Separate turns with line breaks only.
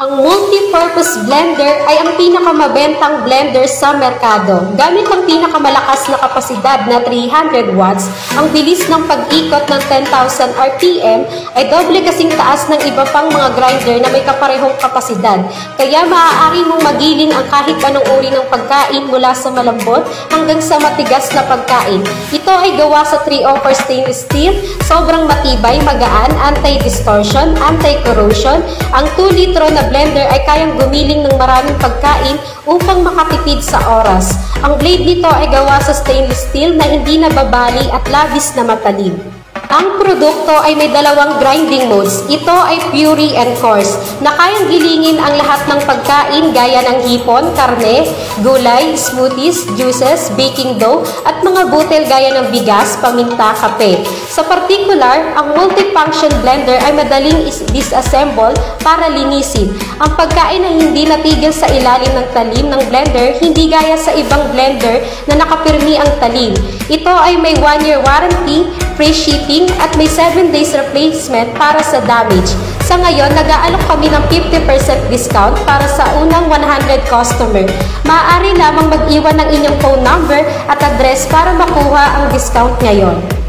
Ang multi-purpose blender ay ang pinakamabentang blender sa merkado. Gamit ang pinakamalakas na kapasidad na 300 watts, ang bilis ng pag-ikot ng 10,000 RPM ay doble kasing taas ng iba pang mga grinder na may kaparehong kapasidad. Kaya maaari mong magiling ang kahit anong uri ng pagkain mula sa malambot hanggang sa matigas na pagkain. Ito ay gawa sa 3-offer stainless steel, sobrang matibay, magaan, anti-distortion, anti-corrosion. Ang 2 litro na blender ay kayang gumiling ng maraming pagkain upang makatipid sa oras. Ang blade nito ay gawa sa stainless steel na hindi nababali at labis na matalim. Ang produkto ay may dalawang grinding modes. Ito ay puree and coarse na kayang gilingin ang lahat ng pagkain gaya ng hipon, karne, gulay, smoothies, juices, baking dough at mga butil gaya ng bigas, paminta, kape. Sa particular, ang multifunction blender ay madaling disassemble para linisin. Ang pagkain ay hindi natigil sa ilalim ng talim ng blender, hindi gaya sa ibang blender na nakapirmi ang talim. Ito ay may 1-year warranty, free shipping at may 7 days replacement para sa damage. Sa ngayon, nag-aalok kami ng 50% discount para sa unang 100 customer. Maaari lamang mag-iwan ng inyong phone number at address para makuha ang discount ngayon.